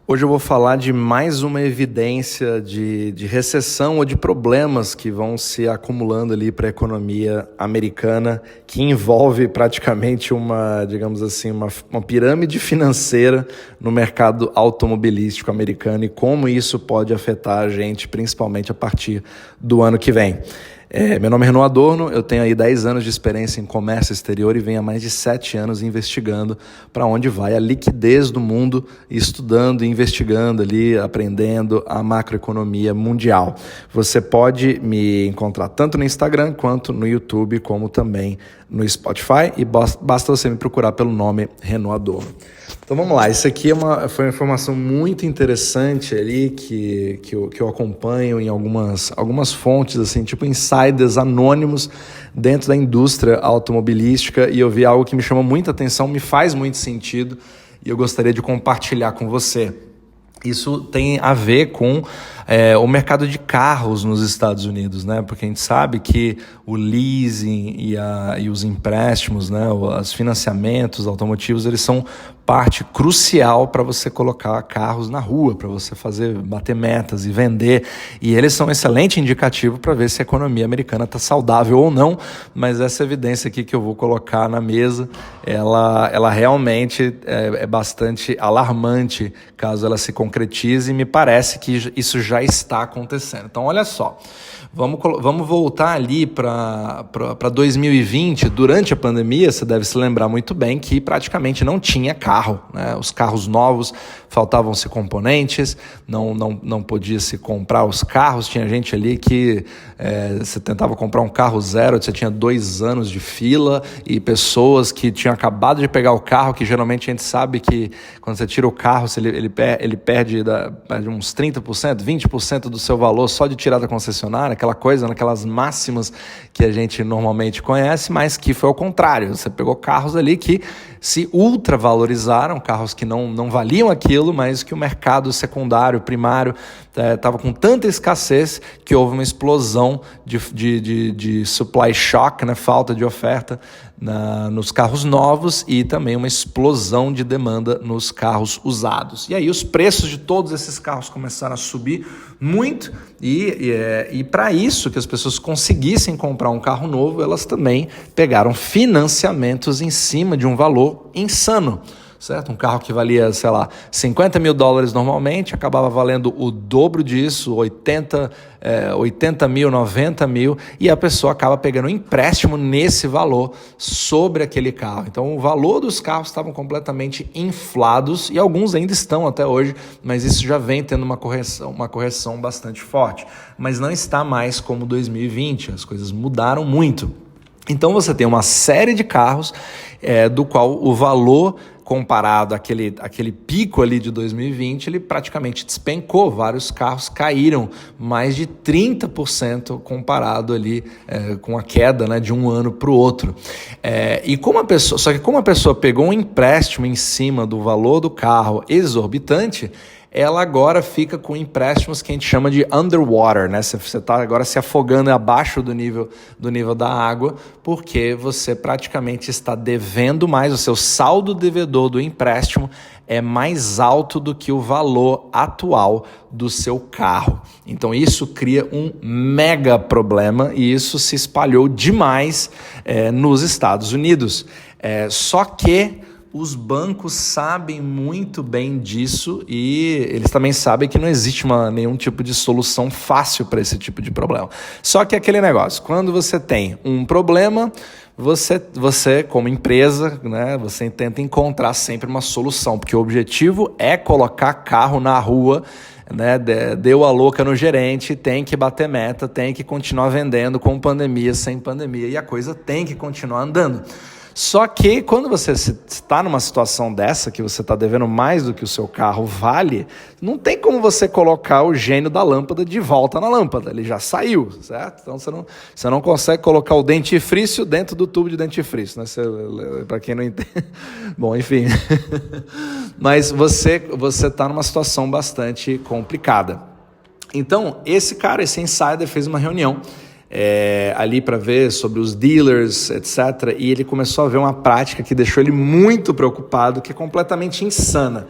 Hoje eu vou falar de mais uma evidência de recessão ou de problemas que vão se acumulando ali para a economia americana, que envolve praticamente digamos assim, uma pirâmide financeira no mercado automobilístico americano e como isso pode afetar a gente, principalmente a partir do ano que vem. Meu nome é Renan Adorno, eu tenho aí 10 anos de experiência em comércio exterior e venho há mais de 7 anos investigando para onde vai a liquidez do mundo, estudando e investigando ali, aprendendo a macroeconomia mundial. Você pode me encontrar tanto no Instagram quanto no YouTube, como também no Spotify, e basta você me procurar pelo nome Renan Adorno. Então vamos lá, isso aqui foi uma informação muito interessante ali que eu acompanho em algumas fontes, assim, tipo insiders anônimos dentro da indústria automobilística, e eu vi algo que me chamou muita atenção, me faz muito sentido e eu gostaria de compartilhar com você. Isso tem a ver com o mercado de carros nos Estados Unidos, né? Porque a gente sabe que o leasing e os empréstimos, né? Os financiamentos automotivos, eles são parte crucial para você colocar carros na rua, para você bater metas e vender. E eles são um excelente indicativo para ver se a economia americana está saudável ou não. Mas essa evidência aqui que eu vou colocar na mesa, ela realmente é bastante alarmante caso ela se concretize, e me parece que isso já está acontecendo. Então, olha só, vamos voltar ali para 2020. Durante a pandemia, você deve se lembrar muito bem que praticamente não tinha carro, né? Os carros novos, faltavam-se componentes, não podia-se comprar os carros. Tinha gente ali que você tentava comprar um carro zero, você tinha 2 anos de fila, e pessoas que tinham acabado de pegar o carro, que geralmente a gente sabe que quando você tira o carro, ele perde uns 30%, 20% do seu valor só de tirar da concessionária, aquela coisa, naquelas máximas que a gente normalmente conhece, mas que foi ao contrário. Você pegou carros ali que se ultravalorizaram, carros que não valiam aquilo, mas que o mercado secundário, primário, estava com tanta escassez que houve uma explosão de supply shock, né, falta de oferta nos carros novos, e também uma explosão de demanda nos carros usados. E aí os preços de todos esses carros começaram a subir muito, e para isso, que as pessoas conseguissem comprar um carro novo, elas também pegaram financiamentos em cima de um valor insano. Certo? Um carro que valia, sei lá, $50 mil normalmente, acabava valendo o dobro disso, 80 mil, 90 mil, e a pessoa acaba pegando um empréstimo nesse valor sobre aquele carro. Então o valor dos carros estavam completamente inflados, e alguns ainda estão até hoje, mas isso já vem tendo uma correção bastante forte. Mas não está mais como 2020, as coisas mudaram muito. Então você tem uma série de carros do qual o valor comparado àquele pico ali de 2020, ele praticamente despencou. Vários carros caíram mais de 30% comparado ali com a queda, né, de um ano para o outro. Só que como a pessoa pegou um empréstimo em cima do valor do carro exorbitante, ela agora fica com empréstimos que a gente chama de underwater, né? Você está agora se afogando abaixo do nível da água, porque você praticamente está devendo mais, o seu saldo devedor do empréstimo é mais alto do que o valor atual do seu carro. Então isso cria um mega problema, e isso se espalhou demais nos Estados Unidos. Só que os bancos sabem muito bem disso, e eles também sabem que não existe nenhum tipo de solução fácil para esse tipo de problema. Só que aquele negócio, quando você tem um problema, você como empresa, né, você tenta encontrar sempre uma solução, porque o objetivo é colocar carro na rua, né, deu a louca no gerente, tem que bater meta, tem que continuar vendendo com pandemia, sem pandemia, e a coisa tem que continuar andando. Só que quando você está numa situação dessa, que você está devendo mais do que o seu carro vale, não tem como você colocar o gênio da lâmpada de volta na lâmpada, ele já saiu, certo? Então você não consegue colocar o dentifrício dentro do tubo de dentifrício, né? Para quem não entende. Bom, enfim. Mas você está numa situação bastante complicada. Então, esse insider fez uma reunião ali para ver sobre os dealers, etc. E ele começou a ver uma prática que deixou ele muito preocupado, que é completamente insana.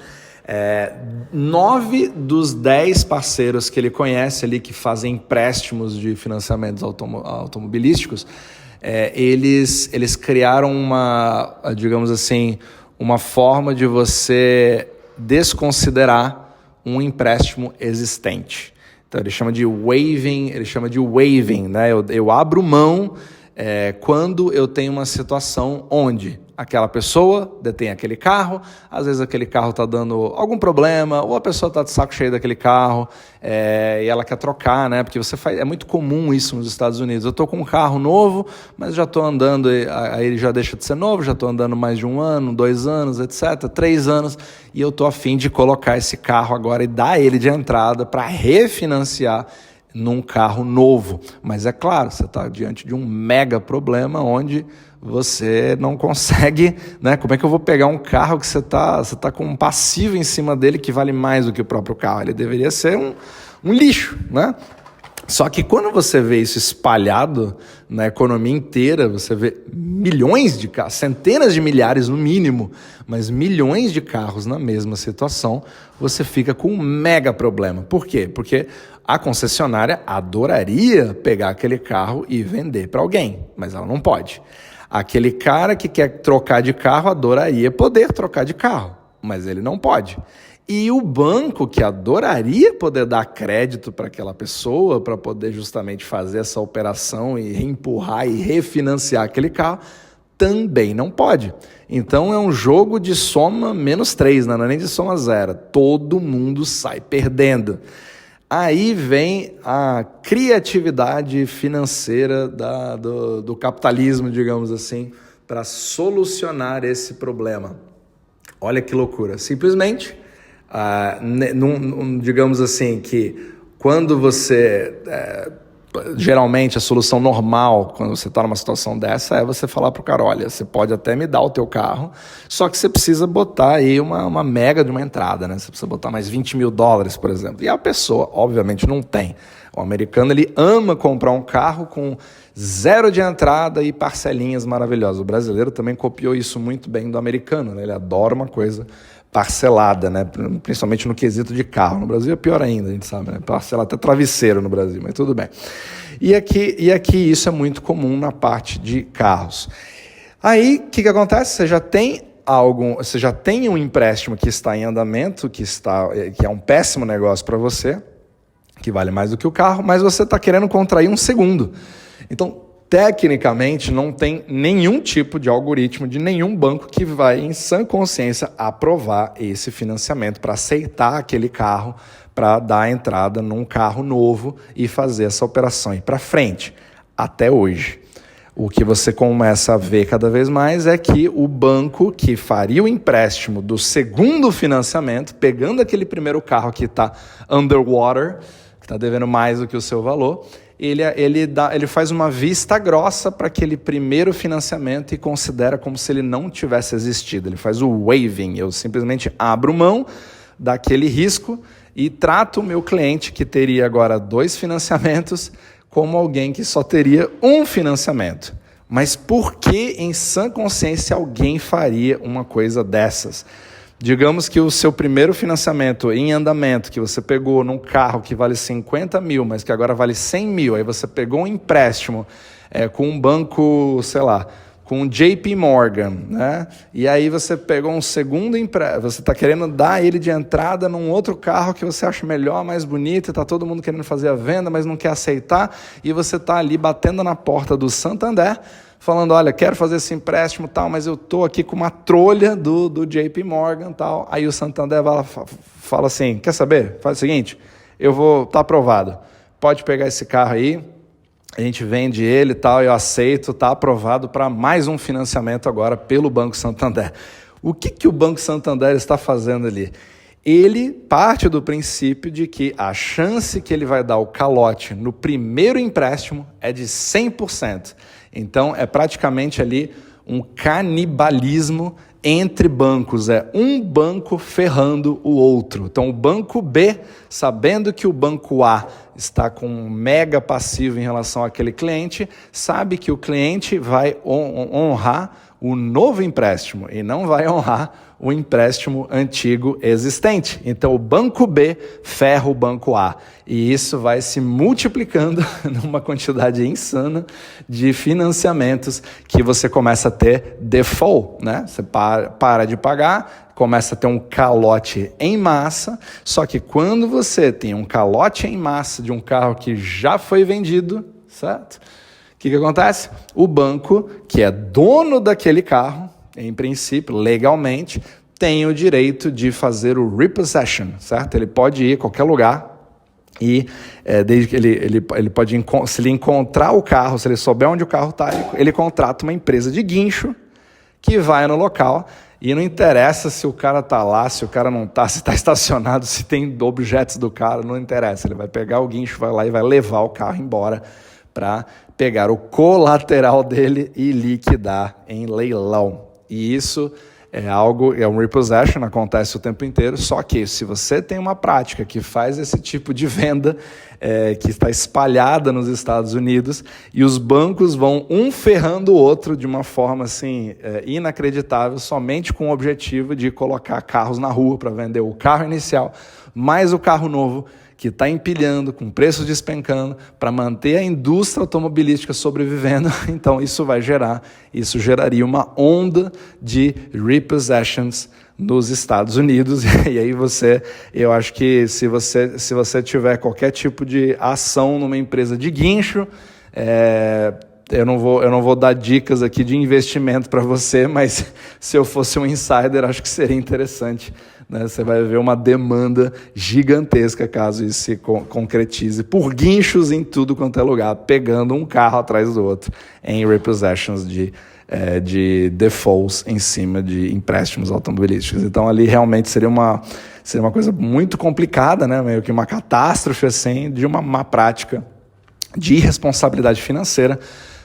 9 dos 10 parceiros que ele conhece ali, que fazem empréstimos de financiamentos automobilísticos, eles criaram digamos assim, uma forma de você desconsiderar um empréstimo existente. Então ele chama de waiving, né? Eu abro mão quando eu tenho uma situação onde aquela pessoa detém aquele carro, às vezes aquele carro está dando algum problema, ou a pessoa está de saco cheio daquele carro e ela quer trocar, né? Porque é muito comum isso nos Estados Unidos. Eu estou com um carro novo, mas já estou andando, aí ele já deixa de ser novo, já estou andando mais de 1 ano, 2 anos, etc., 3 anos, e eu estou a fim de colocar esse carro agora e dar ele de entrada para refinanciar num carro novo. Mas é claro, você está diante de um mega problema onde você não consegue, né? Como é que eu vou pegar um carro que você tá com um passivo em cima dele que vale mais do que o próprio carro? Ele deveria ser um lixo, né? Só que quando você vê isso espalhado na economia inteira, você vê milhões de carros, centenas de milhares no mínimo, mas milhões de carros na mesma situação, você fica com um mega problema. Por quê? Porque a concessionária adoraria pegar aquele carro e vender para alguém, mas ela não pode. Aquele cara que quer trocar de carro adoraria poder trocar de carro, mas ele não pode. E o banco que adoraria poder dar crédito para aquela pessoa, para poder justamente fazer essa operação e empurrar e refinanciar aquele carro, também não pode. Então é um jogo de soma -3, não é nem de soma 0. Todo mundo sai perdendo. Aí vem a criatividade financeira do capitalismo, digamos assim, para solucionar esse problema. Olha que loucura. Simplesmente, digamos assim, que quando você... geralmente a solução normal, quando você está numa situação dessa, é você falar para o cara, olha, você pode até me dar o teu carro, só que você precisa botar aí uma mega de uma entrada, né? Você precisa botar mais $20 mil, por exemplo. E a pessoa, obviamente, não tem. O americano, ele ama comprar um carro com 0 de entrada e parcelinhas maravilhosas. O brasileiro também copiou isso muito bem do americano, né? Ele adora uma coisa parcelada, né? Principalmente no quesito de carro. No Brasil é pior ainda, a gente sabe, né? Parcela até travesseiro no Brasil, mas tudo bem. E aqui isso é muito comum na parte de carros. Aí, o que acontece? Você já tem um empréstimo que está em andamento, que é um péssimo negócio para você, que vale mais do que o carro, mas você está querendo contrair um segundo. Então, tecnicamente, não tem nenhum tipo de algoritmo de nenhum banco que vai, em sã consciência, aprovar esse financiamento para aceitar aquele carro, para dar a entrada num carro novo e fazer essa operação ir para frente, até hoje. O que você começa a ver cada vez mais é que o banco que faria o empréstimo do segundo financiamento, pegando aquele primeiro carro que está underwater, que está devendo mais do que o seu valor, ele faz uma vista grossa para aquele primeiro financiamento e considera como se ele não tivesse existido. Ele faz o waiving, eu simplesmente abro mão daquele risco e trato o meu cliente, que teria agora 2 financiamentos, como alguém que só teria um financiamento. Mas por que, em sã consciência, alguém faria uma coisa dessas? Digamos que o seu primeiro financiamento em andamento, que você pegou num carro que vale 50 mil, mas que agora vale 100 mil, aí você pegou um empréstimo com um banco, sei lá, com o JP Morgan, né? E aí você pegou um segundo empréstimo, você está querendo dar ele de entrada num outro carro que você acha melhor, mais bonito, e está todo mundo querendo fazer a venda, mas não quer aceitar, e você está ali batendo na porta do Santander, falando, olha, quero fazer esse empréstimo, tal, mas eu estou aqui com uma trolha do JP Morgan, tal. Aí o Santander fala assim, quer saber? Faz o seguinte, tá aprovado, pode pegar esse carro aí, a gente vende ele e tal, eu aceito, está aprovado para mais um financiamento agora pelo Banco Santander. O que o Banco Santander está fazendo ali? Ele parte do princípio de que a chance que ele vai dar o calote no primeiro empréstimo é de 100%. Então, é praticamente ali um canibalismo entre bancos. É um banco ferrando o outro. Então, o banco B, sabendo que o banco A está com um mega passivo em relação àquele cliente, sabe que o cliente vai honrar o novo empréstimo e não vai honrar o empréstimo antigo existente. Então, o banco B ferra o banco A. E isso vai se multiplicando numa quantidade insana de financiamentos que você começa a ter default, né? Você para de pagar, começa a ter um calote em massa, só que quando você tem um calote em massa de um carro que já foi vendido, certo? O que acontece? O banco, que é dono daquele carro, em princípio, legalmente, tem o direito de fazer o repossession, certo? Ele pode ir a qualquer lugar e desde que ele pode, se ele encontrar o carro, se ele souber onde o carro está, ele contrata uma empresa de guincho que vai no local e não interessa se o cara está lá, se o cara não está, se está estacionado, se tem objetos do cara, não interessa. Ele vai pegar o guincho, vai lá e vai levar o carro embora para pegar o colateral dele e liquidar em leilão. E isso é um repossession, acontece o tempo inteiro, só que se você tem uma prática que faz esse tipo de venda, que está espalhada nos Estados Unidos, e os bancos vão um ferrando o outro de uma forma assim, inacreditável, somente com o objetivo de colocar carros na rua para vender o carro inicial, mais o carro novo, que está empilhando, com preços despencando, para manter a indústria automobilística sobrevivendo. Então isso geraria uma onda de repossessions nos Estados Unidos. E aí eu acho que se você tiver qualquer tipo de ação numa empresa de guincho, eu não vou dar dicas aqui de investimento para você, mas se eu fosse um insider, acho que seria interessante. Né? Você vai ver uma demanda gigantesca caso isso se concretize por guinchos em tudo quanto é lugar, pegando um carro atrás do outro em repossessions de defaults em cima de empréstimos automobilísticos. Então ali realmente seria uma coisa muito complicada, né? Meio que uma catástrofe assim, de uma má prática de irresponsabilidade financeira,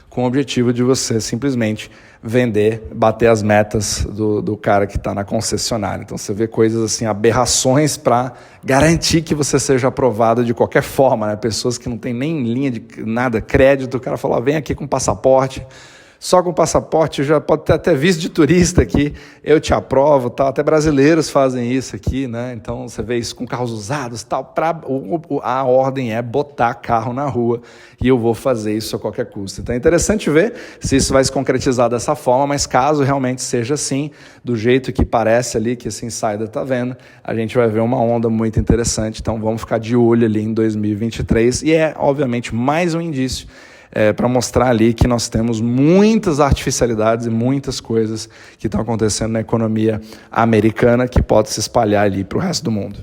com o objetivo de você simplesmente vender, bater as metas do cara que está na concessionária. Então você vê coisas assim, aberrações para garantir que você seja aprovado de qualquer forma, né? Pessoas que não têm nem linha de nada, crédito, o cara fala, vem aqui com passaporte, só com passaporte, já pode ter até visto de turista aqui, eu te aprovo, tal. Até brasileiros fazem isso aqui, né? Então você vê isso com carros usados, tal. A ordem é botar carro na rua e eu vou fazer isso a qualquer custo. Então é interessante ver se isso vai se concretizar dessa forma, mas caso realmente seja assim, do jeito que parece ali que esse insider está vendo, a gente vai ver uma onda muito interessante. Então vamos ficar de olho ali em 2023 e obviamente mais um indício para mostrar ali que nós temos muitas artificialidades e muitas coisas que estão acontecendo na economia americana que pode se espalhar ali para o resto do mundo.